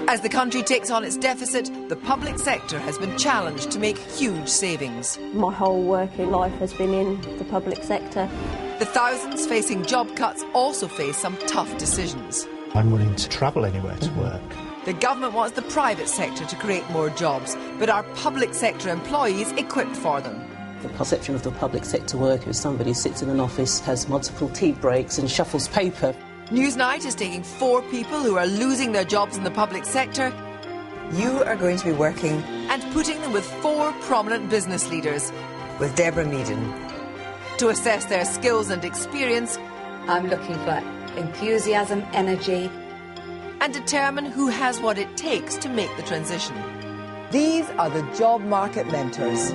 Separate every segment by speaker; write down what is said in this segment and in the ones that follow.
Speaker 1: As the country takes on its deficit, the public sector has been challenged to make huge savings.
Speaker 2: My whole working life has been in the public sector.
Speaker 1: The thousands facing job cuts also face some tough decisions.
Speaker 3: I'm willing to travel anywhere to work.
Speaker 1: The government wants the private sector to create more jobs, but are public sector employees equipped for them?
Speaker 4: The perception of the public sector worker is somebody who sits in an office, has multiple tea breaks and shuffles paper.
Speaker 1: Newsnight is taking 4 people who are losing their jobs in the public sector.
Speaker 5: You are going to be working
Speaker 1: and putting them with 4 prominent business leaders.
Speaker 5: with Deborah Meaden.
Speaker 1: To assess their skills and experience,
Speaker 6: I'm looking for enthusiasm, energy,
Speaker 1: and determine who has what it takes to make the transition.
Speaker 5: These are the job market mentors.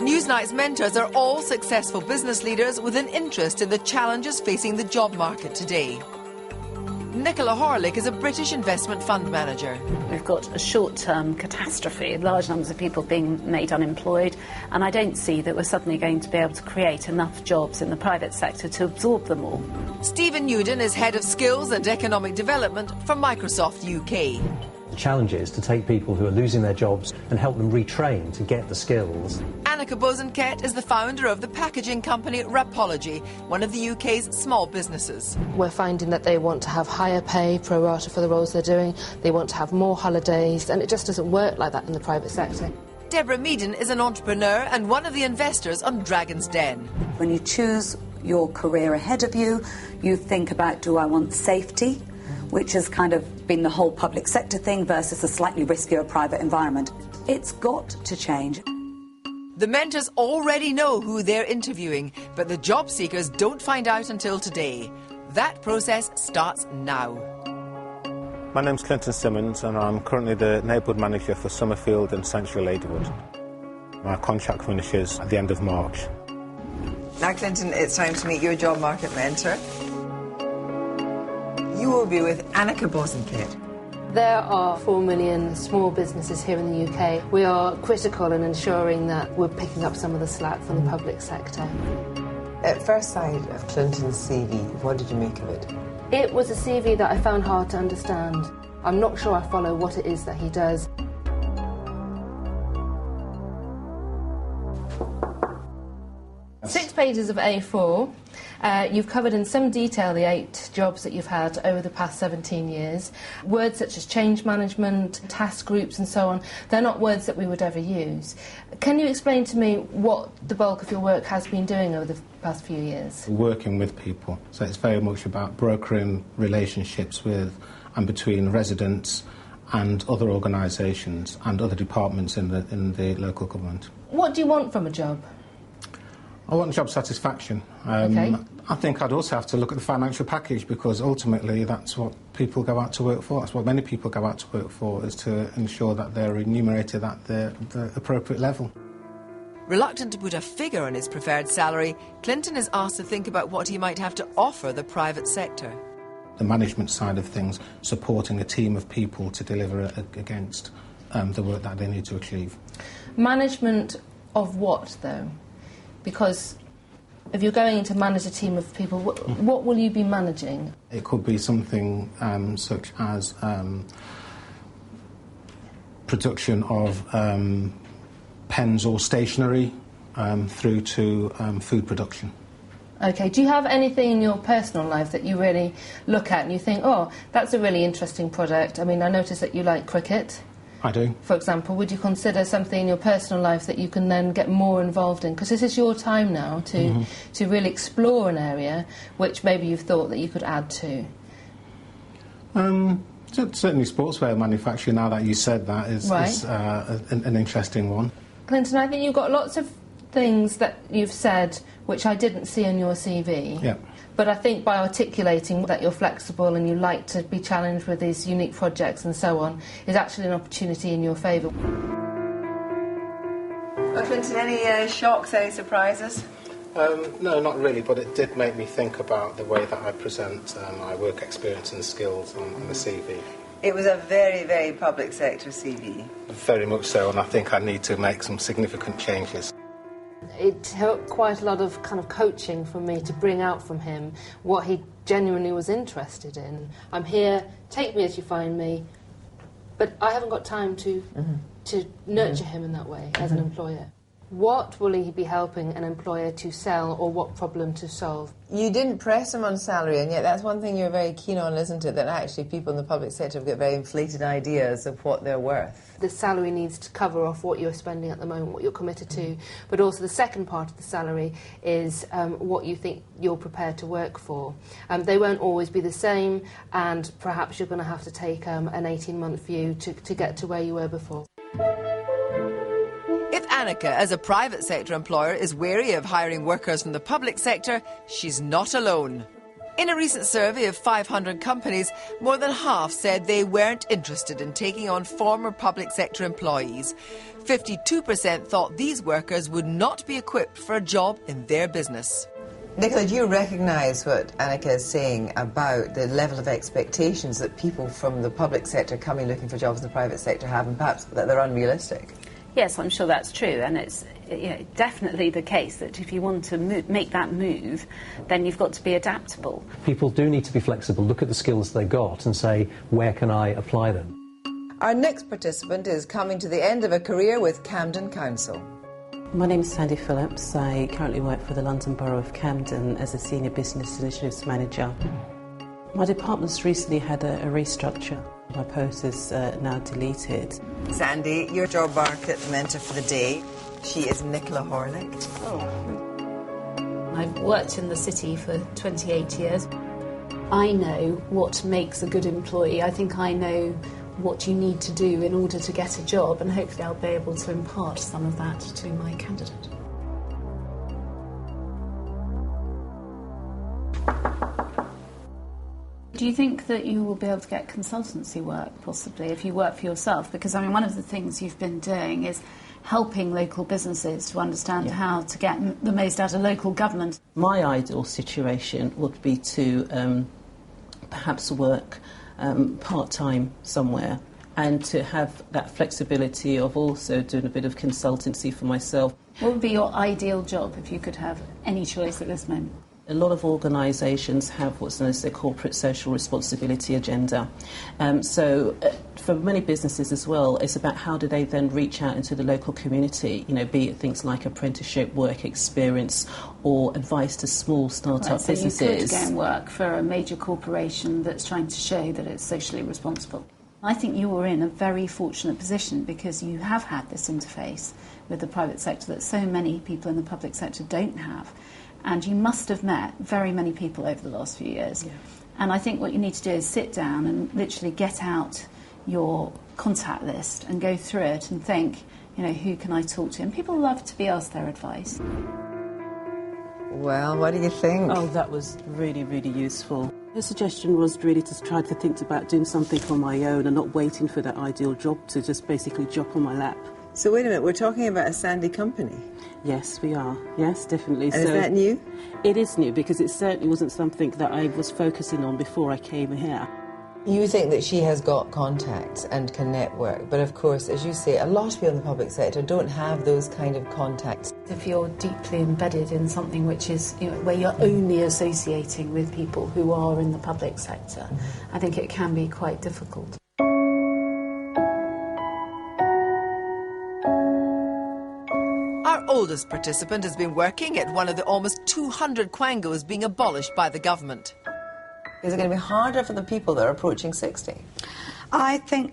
Speaker 1: Newsnight's mentors are all successful business leaders with an interest in the challenges facing the job market today. Nicola Horlick is a British investment fund manager.
Speaker 7: We've got a short-term catastrophe, large numbers of people being made unemployed, and I don't see that we're suddenly going to be able to create enough jobs in the private sector to absorb them all.
Speaker 1: Stephen Newden is Head of Skills and Economic Development for Microsoft UK.
Speaker 8: The challenge is to take people who are losing their jobs and help them retrain to get the skills.
Speaker 1: Annika Bosanquet is the founder of the packaging company Rapology, one of the UK's small businesses.
Speaker 9: We're finding that they want to have higher pay pro rata for the roles they're doing, they want to have more holidays, and it just doesn't work like that in the private sector.
Speaker 1: Deborah Meaden is an entrepreneur and one of the investors on Dragon's Den.
Speaker 6: When you choose your career ahead of you, you think about, do I want safety, which has kind of been the whole public sector thing, versus a slightly riskier private environment. It's got to change.
Speaker 1: The mentors already know who they're interviewing, but the job seekers don't find out until today. That process starts now.
Speaker 10: My name's Clinton Simmons and I'm currently the neighbourhood manager for Summerfield and Central Ladywood. My contract finishes at the end of March.
Speaker 5: Now, Clinton, it's time to meet your job market mentor. You will be with Annika Bosanquet.
Speaker 9: There are 4 million small businesses here in the UK. We are critical in ensuring that we're picking up some of the slack from the public sector.
Speaker 5: At first sight of Clinton's CV, what did you make of it?
Speaker 9: It was a CV that I found hard to understand. I'm not sure I follow what it is that he does. Six pages of A4. You've covered in some detail the 8 jobs that you've had over the past 17 years. Words such as change management, task groups and so on, they're not words that we would ever use. Can you explain to me what the bulk of your work has been doing over the past few years?
Speaker 10: Working with people, so it's very much about brokering relationships with and between residents and other organisations and other departments in the local government.
Speaker 9: What do you want from a job?
Speaker 10: I want job satisfaction.
Speaker 9: Okay.
Speaker 10: I think I'd also have to look at the financial package, because ultimately that's what people go out to work for. That's what many people go out to work for, is to ensure that they're remunerated at the appropriate level.
Speaker 1: Reluctant to put a figure on his preferred salary, Clinton is asked to think about what he might have to offer the private sector.
Speaker 10: The management side of things, supporting a team of people to deliver against the work that they need to achieve. Management
Speaker 9: of what, though? Because if you're going to manage a team of people, what will you be managing?
Speaker 10: It could be something such as production of pens or stationery through to food production.
Speaker 9: OK, do you have anything in your personal life that you really look at and you think, oh, that's a really interesting product? I mean, I notice that you like cricket.
Speaker 10: I do.
Speaker 9: For example, would you consider something in your personal life that you can then get more involved in? Because this is your time now to really explore an area which maybe you've thought that you could add to.
Speaker 10: Certainly sportswear manufacturing, now that you said that, is an interesting one.
Speaker 9: Clinton, I think you've got lots of things that you've said which I didn't see on your CV.
Speaker 10: Yeah.
Speaker 9: But I think by articulating that you're flexible and you like to be challenged with these unique projects and so on is actually an opportunity in your favour.
Speaker 5: Well, Clinton, any shocks, any surprises?
Speaker 10: No, not really, but it did make me think about the way that I present my work experience and skills on the CV.
Speaker 5: It was a very, very public sector CV.
Speaker 10: Very much so, and I think I need to make some significant changes.
Speaker 9: It took quite a lot of kind of coaching for me to bring out from him what he genuinely was interested in. I'm here, take me as you find me, but I haven't got time to nurture him in that way as an employer. What will he be helping an employer to sell, or what problem to solve?
Speaker 5: You didn't press him on salary, and yet that's one thing you're very keen on, isn't it? That actually people in the public sector have got very inflated ideas of what they're worth.
Speaker 9: The salary needs to cover off what you're spending at the moment, what you're committed to, but also the second part of the salary is what you think you're prepared to work for. They won't always be the same, and perhaps you're going to have to take an 18-month view to get to where you were before.
Speaker 1: If Annika, as a private sector employer, is wary of hiring workers from the public sector, she's not alone. In a recent survey of 500 companies, more than half said they weren't interested in taking on former public sector employees. 52% thought these workers would not be equipped for a job in their business.
Speaker 5: Nicola, do you recognise what Annika is saying about the level of expectations that people from the public sector coming looking for jobs in the private sector have, and perhaps that they're unrealistic?
Speaker 7: Yes, I'm sure that's true, and it's definitely the case that if you want to make that move, then you've got to be adaptable.
Speaker 8: People do need to be flexible, look at the skills they've got and say, where can I apply them?
Speaker 5: Our next participant is coming to the end of a career with Camden Council.
Speaker 4: My name is Sandy Phillips. I currently work for the London Borough of Camden as a Senior Business Initiatives Manager. My department's recently had a restructure. My post is now deleted.
Speaker 5: Sandy, your job market mentor for the day. She is Nicola Horlick.
Speaker 7: I've worked in the city for 28 years. I know what makes a good employee. I think I know what you need to do in order to get a job, and hopefully I'll be able to impart some of that to my candidate. Do you think that you will be able to get consultancy work, possibly, if you work for yourself? Because, I mean, one of the things you've been doing is helping local businesses to understand how to get the most out of local government.
Speaker 4: My ideal situation would be to perhaps work part-time somewhere, and to have that flexibility of also doing a bit of consultancy for myself.
Speaker 7: What would be your ideal job if you could have any choice at this moment?
Speaker 4: A lot of organisations have what's known as their corporate social responsibility agenda. So for many businesses as well, it's about how do they then reach out into the local community, be it things like apprenticeship, work experience, or advice to small start-up businesses.
Speaker 7: So you could go and work for a major corporation that's trying to show that it's socially responsible. I think you were in a very fortunate position because you have had this interface with the private sector that so many people in the public sector don't have. And you must have met very many people over the last few years. Yeah. And I think what you need to do is sit down and literally get out your contact list and go through it and think, who can I talk to? And people love to be asked their advice.
Speaker 5: Well, what do you think?
Speaker 4: Oh, that was really, really useful. The suggestion was really to try to think about doing something on my own and not waiting for that ideal job to just basically drop on my lap.
Speaker 5: So wait a minute, we're talking about a Sandy company?
Speaker 4: Yes, we are. Yes, definitely.
Speaker 5: And is that new?
Speaker 4: It is new because it certainly wasn't something that I was focusing on before I came here.
Speaker 5: You think that she has got contacts and can network, but of course, as you say, a lot of people in the public sector don't have those kind of contacts.
Speaker 7: If you're deeply embedded in something which is, where you're only associating with people who are in the public sector, I think it can be quite difficult.
Speaker 1: Our oldest participant has been working at one of the almost 200 quangos being abolished by the government.
Speaker 5: Is it going to be harder for the people that are approaching 60?
Speaker 6: I think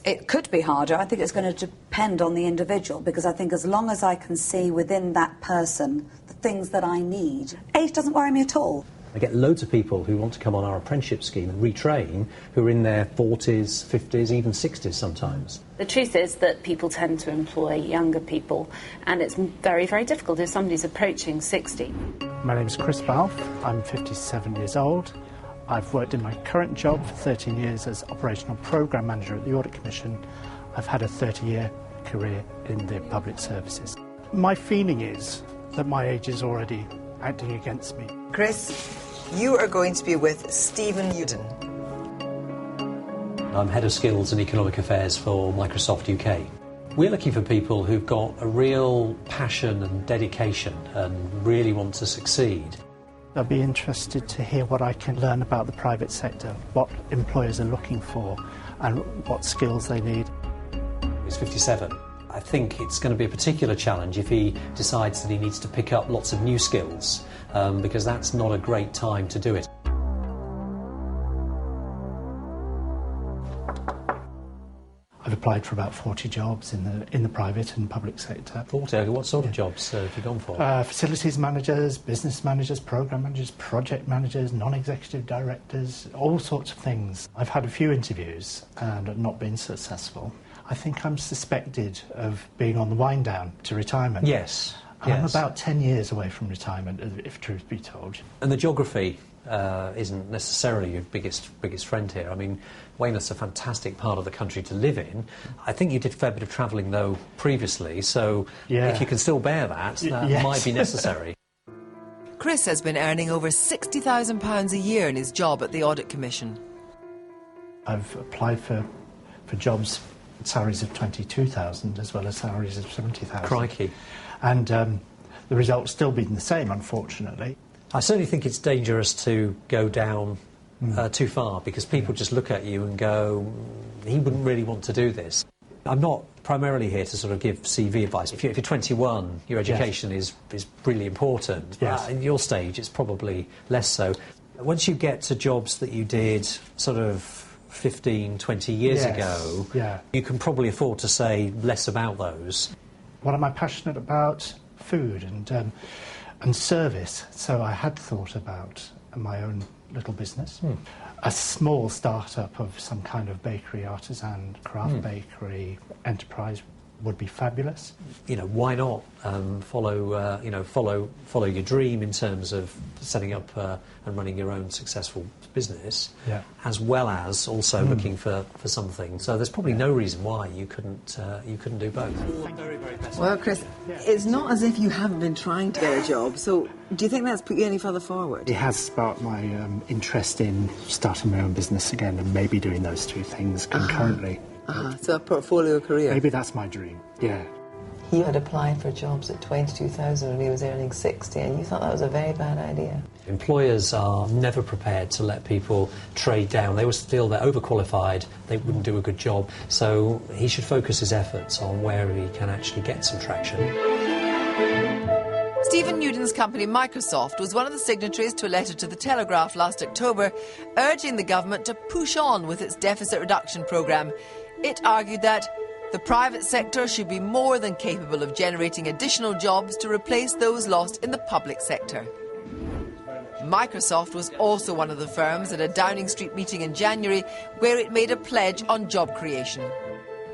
Speaker 6: it could be harder. I think it's going to depend on the individual, because I think as long as I can see within that person the things that I need, age doesn't worry me at all.
Speaker 8: I get loads of people who want to come on our apprenticeship scheme and retrain who are in their 40s, 50s, even 60s sometimes.
Speaker 7: The truth is that people tend to employ younger people, and it's very, very difficult if somebody's approaching 60.
Speaker 3: My name is Chris Balfe. I'm 57 years old. I've worked in my current job for 13 years as Operational Programme Manager at the Audit Commission. I've had a 30-year career in the public services. My feeling is that my age is already acting against me.
Speaker 5: Chris, you are going to be with Stephen Uden.
Speaker 8: I'm Head of Skills and Economic Affairs for Microsoft UK. We're looking for people who've got a real passion and dedication and really want to succeed.
Speaker 3: I'll be interested to hear what I can learn about the private sector, what employers are looking for and what skills they need.
Speaker 8: He's 57. I think it's going to be a particular challenge if he decides that he needs to pick up lots of new skills, because that's not a great time to do it.
Speaker 3: I've applied for about 40 jobs in the private and public sector.
Speaker 8: 40? What sort of jobs have you gone for?
Speaker 3: Facilities managers, business managers, programme managers, project managers, non-executive directors, all sorts of things. I've had a few interviews and not been successful. I think I'm suspected of being on the wind down to retirement.
Speaker 8: Yes.
Speaker 3: And I'm about 10 years away from retirement, if truth be told.
Speaker 8: And the geography isn't necessarily your biggest friend here. I mean, Weymouth's a fantastic part of the country to live in. I think you did a fair bit of travelling, though, previously, so if you can still bear that,
Speaker 3: yes.
Speaker 8: might be necessary.
Speaker 1: Chris has been earning over £60,000 a year in his job at the Audit Commission.
Speaker 3: I've applied for jobs with salaries of 22,000 as well as salaries of 70,000.
Speaker 8: Crikey.
Speaker 3: And the result's still been the same, unfortunately.
Speaker 8: I certainly think it's dangerous to go down too far, because people just look at you and go, he wouldn't really want to do this. I'm not primarily here to sort of give CV advice. If you're 21, your education is really important.
Speaker 3: Yes.
Speaker 8: In your stage, it's probably less so. Once you get to jobs that you did sort of 15, 20 years ago, you can probably afford to say less about those.
Speaker 3: What am I passionate about? Food and service. So I had thought about my own little business. A small start-up of some kind of bakery, artisan, craft bakery enterprise would be fabulous.
Speaker 8: You know, why not follow your dream in terms of setting up and running your own successful business, as well as also looking for something. So there's probably no reason why you couldn't do both. Very, very best.
Speaker 5: Well, Chris, it's not as if you haven't been trying to get a job, so do you think that's put you any further forward?
Speaker 3: It has sparked my interest in starting my own business again and maybe doing those two things concurrently.
Speaker 5: So a portfolio career.
Speaker 3: Maybe that's my dream, yeah.
Speaker 5: He had applied for jobs at 22,000 when he was earning 60, and you thought that was a very bad idea.
Speaker 8: Employers are never prepared to let people trade down. They always feel they're overqualified, they wouldn't do a good job, so he should focus his efforts on where he can actually get some traction.
Speaker 1: Stephen Newton's company Microsoft was one of the signatories to a letter to the Telegraph last October urging the government to push on with its deficit reduction programme. It argued that the private sector should be more than capable of generating additional jobs to replace those lost in the public sector. Microsoft was also one of the firms at a Downing Street meeting in January where it made a pledge on job creation.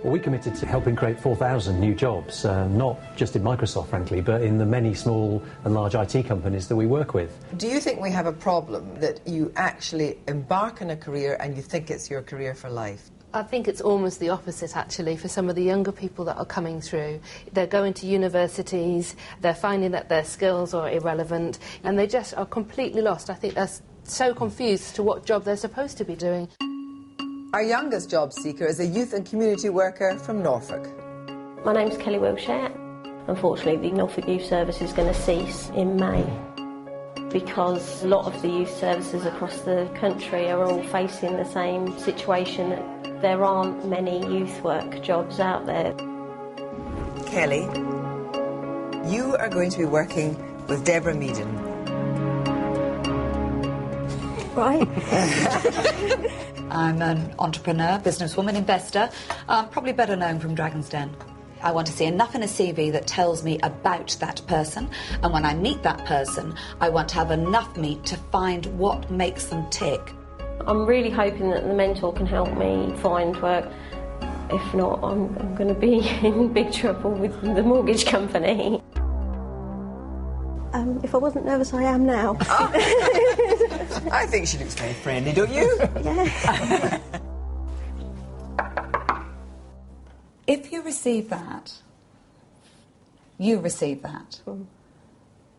Speaker 8: Well, we committed to helping create 4,000 new jobs, not just in Microsoft, frankly, but in the many small and large IT companies that we work with.
Speaker 5: Do you think we have a problem that you actually embark on a career and you think it's your career for life?
Speaker 9: I think it's almost the opposite, actually, for some of the younger people that are coming through. They're going to universities, they're finding that their skills are irrelevant, and they just are completely lost. I think they're so confused as to what job they're supposed to be doing.
Speaker 5: Our youngest job seeker is a youth and community worker from Norfolk.
Speaker 2: My name's Kelly Wilshire. Unfortunately, the Norfolk Youth Service is going to cease in May because a lot of the youth services across the country are all facing the same situation, that there aren't many youth work jobs out there.
Speaker 5: Kelly, you are going to be working with Deborah Meaden.
Speaker 6: Right. I'm an entrepreneur, businesswoman, investor, probably better known from Dragon's Den. I want to see enough in a CV that tells me about that person, and when I meet that person, I want to have enough meat to find what makes them tick.
Speaker 2: I'm really hoping that the mentor can help me find work. If not, I'm going to be in big trouble with the mortgage company. If I wasn't nervous, I am now.
Speaker 5: Oh. I think she looks very friendly, don't you?
Speaker 2: Yeah.
Speaker 6: If you receive that,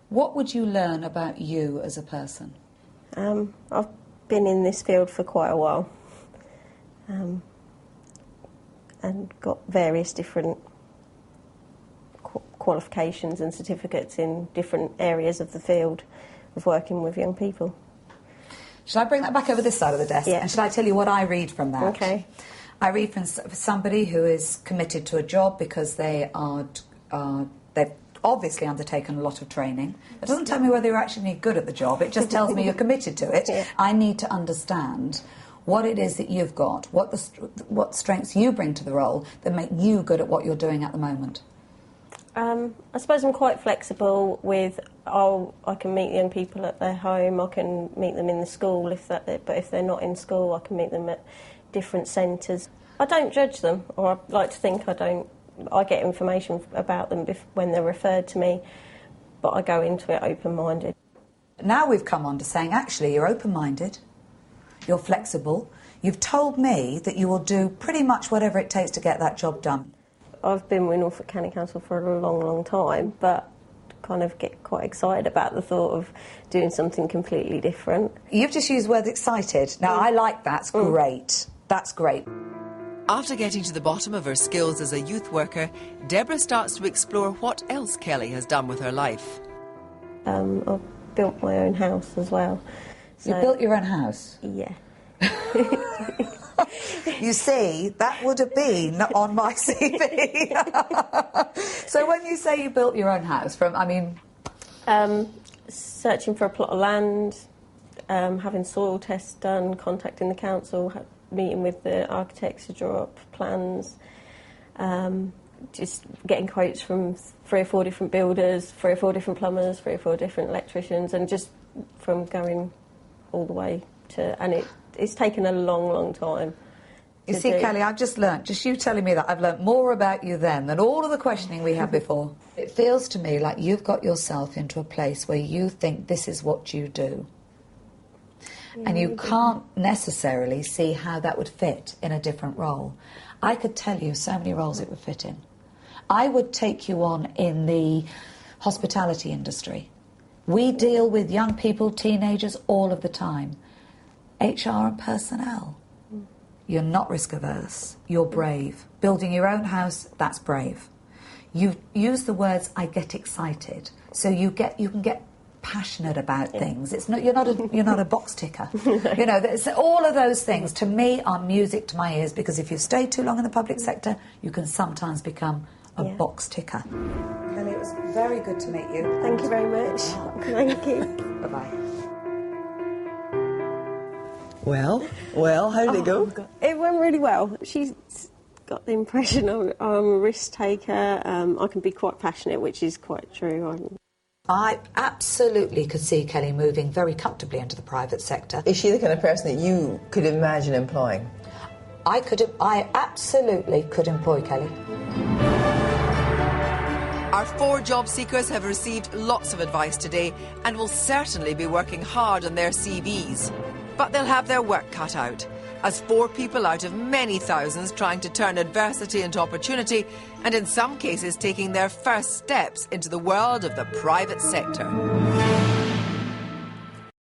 Speaker 6: what would you learn about you as a person?
Speaker 2: I've been in this field for quite a while and got various different qualifications and certificates in different areas of the field, of working with young people.
Speaker 6: Should I bring that back over this side of the desk?
Speaker 2: Yeah.
Speaker 6: And should I tell you what I read from that?
Speaker 2: Okay.
Speaker 6: I read from somebody who is committed to a job because they've obviously undertaken a lot of training. It doesn't tell me whether you're actually good at the job, it just tells me you're committed to it. Yeah. I need to understand what it is that you've got, what strengths you bring to the role that make you good at what you're doing at the moment.
Speaker 2: I suppose I'm quite flexible with, I can meet young people at their home, I can meet them in the school, but if they're not in school, I can meet them at different centres. I don't judge them, or I like to think I get information about them when they're referred to me, but I go into it open-minded.
Speaker 6: Now we've come on to saying, actually, you're open-minded, you're flexible, you've told me that you will do pretty much whatever it takes to get that job done.
Speaker 2: I've been with Norfolk County Council for a long, long time, but kind of get quite excited about the thought of doing something completely different.
Speaker 6: You've just used the word excited. Now, I like that. That's great. That's great.
Speaker 1: After getting to the bottom of her skills as a youth worker, Deborah starts to explore what else Kelly has done with her life.
Speaker 2: I've built my own house as well.
Speaker 6: You built your own house?
Speaker 2: Yeah.
Speaker 6: You see, that would have been on my CV. So when you say you built your own house,
Speaker 2: searching for a plot of land, having soil tests done, contacting the council, meeting with the architects to draw up plans, just getting quotes from 3 or 4 different builders, 3 or 4 different plumbers, 3 or 4 different electricians, and just from going all the way to... And it's taken a long, long time.
Speaker 6: You see, Kelly, I've just learnt, just you telling me that, I've learnt more about you then than all of the questioning we had before. It feels to me like you've got yourself into a place where you think this is what you do. And you can't necessarily see how that would fit in a different role. I could tell you so many roles it would fit in. I would take you on in the hospitality industry. We deal with young people, teenagers, all of the time. HR and personnel. You're not risk averse. You're brave. Building your own house, that's brave. You use the words, I get excited. So you can get passionate about things. It's not you're not a box ticker. You know, all of those things to me are music to my ears, because if you stay too long in the public sector, you can sometimes become a box ticker. Kelly, it was very good to meet you.
Speaker 2: Thank you very much. Thank you.
Speaker 6: Bye-bye.
Speaker 5: Well, how did it go?
Speaker 2: It went really well. She's got the impression I'm a risk taker. I can be quite passionate, which is quite true.
Speaker 6: I absolutely could see Kelly moving very comfortably into the private sector.
Speaker 5: Is she the kind of person that you could imagine employing?
Speaker 6: I absolutely could employ Kelly.
Speaker 1: Our 4 job seekers have received lots of advice today and will certainly be working hard on their CVs. But they'll have their work cut out, as 4 people out of many thousands trying to turn adversity into opportunity, and in some cases taking their first steps into the world of the private sector.